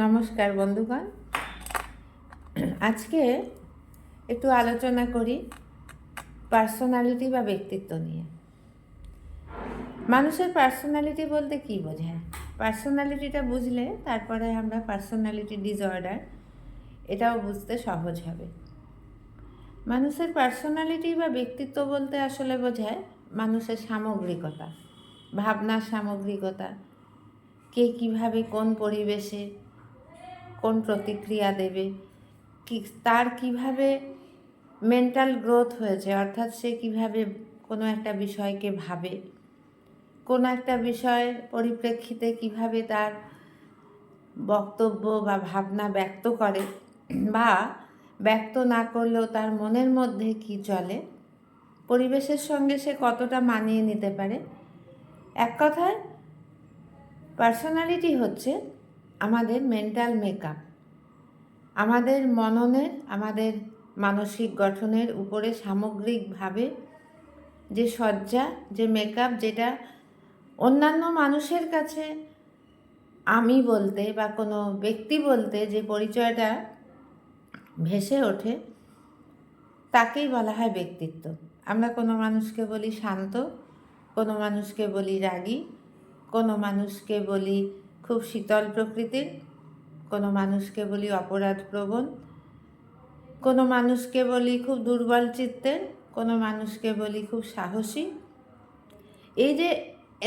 নমস্কার বন্ধুগণ। আজকে একটু আলোচনা করি পার্সোনালিটি বা ব্যক্তিত্ব নিয়ে। মানুষের পার্সোনালিটি বলতে কী বোঝায়? পার্সোনালিটিটা বুঝলে তারপরে আমরা পার্সোনালিটি ডিসঅর্ডার এটাও বুঝতে সহজ হবে। মানুষের পার্সোনালিটি বা ব্যক্তিত্ব বলতে আসলে বোঝায় মানুষের সামগ্রিকতা, ভাবনার সামগ্রিকতা, কে কীভাবে কোন পরিবেশে কোন প্রতিক্রিয়া দেবে, কি তার কিভাবে মেন্টাল গ্রোথ হয়েছে, অর্থাৎ সে কিভাবে কোনো একটা বিষয়কে ভাবে, কোনো একটা বিষয়ের পরিপ্রেক্ষিতে কিভাবে তার বক্তব্য বা ভাবনা ব্যক্ত করে, বা ব্যক্ত না করলেও তার মনের মধ্যে কি চলে, পরিবেশের সঙ্গে সে কতটা মানিয়ে নিতে পারে। এক কথায় পার্সোনালিটি হচ্ছে আমাদের মেন্টাল মেকআপ, আমাদের মননের, আমাদের মানসিক গঠনের উপরে সামগ্রিকভাবে যে সজ্জা, যে মেকআপ, যেটা অন্যান্য মানুষের কাছে আমি বলতে বা কোনো ব্যক্তি বলতে যে পরিচয়টা ভেসে ওঠে তাকেই বলা হয় ব্যক্তিত্ব। আমরা কোনো মানুষকে বলি শান্ত, কোনো মানুষকে বলি রাগী, কোনো মানুষকে বলি খুব শীতল প্রকৃতির, কোনো মানুষকে বলি অপরাধপ্রবণ, কোনো মানুষকে বলি খুব দুর্বল চিত্তের, কোনো মানুষকে বলি খুব সাহসী। এই যে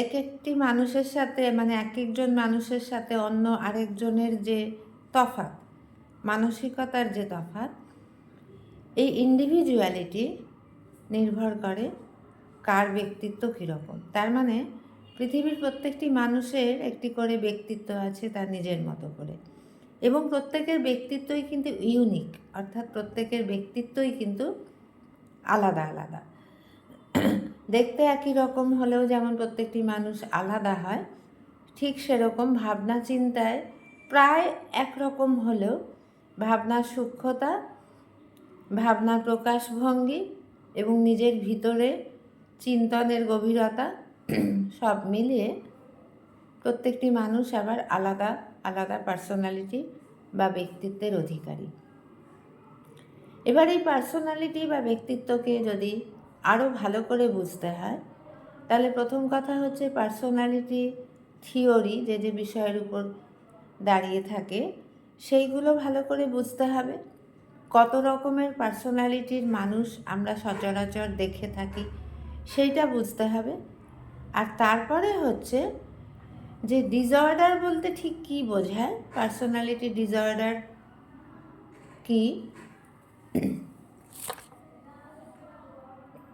এক একটি মানুষের সাথে, মানে এক একজন মানুষের সাথে অন্য আরেকজনের যে তফাৎ, মানসিকতার যে তফাৎ, এই ইন্ডিভিজুয়ালিটি নির্ভর করে কার ব্যক্তিত্ব কীরকম। তার মানে পৃথিবীর প্রত্যেকটি মানুষের একটি করে ব্যক্তিত্ব আছে তার নিজের মতো করে, এবং প্রত্যেকের ব্যক্তিত্বই কিন্তু ইউনিক, অর্থাৎ প্রত্যেকের ব্যক্তিত্বই কিন্তু আলাদা আলাদা। দেখতে একই রকম হলেও যেমন প্রত্যেকটি মানুষ আলাদা হয়, ঠিক সেরকম ভাবনা চিন্তায় প্রায় একরকম হলেও ভাবনার সূক্ষ্মতা, ভাবনার প্রকাশভঙ্গি এবং নিজের ভিতরে চিন্তনের গভীরতা সব মিলিয়ে প্রত্যেকটি মানুষ আবার আলাদা আলাদা পার্সোনালিটি বা ব্যক্তিত্বের অধিকারী। এবার এই পার্সোনালিটি বা ব্যক্তিত্বকে যদি আরও ভালো করে বুঝতে হয়, তাহলে প্রথম কথা হচ্ছে পার্সোনালিটি থিওরি যে যে বিষয়ের উপর দাঁড়িয়ে থাকে সেইগুলো ভালো করে বুঝতে হবে। কত রকমের পার্সোনালিটির মানুষ আমরা সচরাচর দেখে থাকি সেইটা বুঝতে হবে। আর তারপরে হচ্ছে যে ডিসঅর্ডার বলতে ঠিক কী বোঝায়, পার্সোনালিটি ডিসঅর্ডার কী,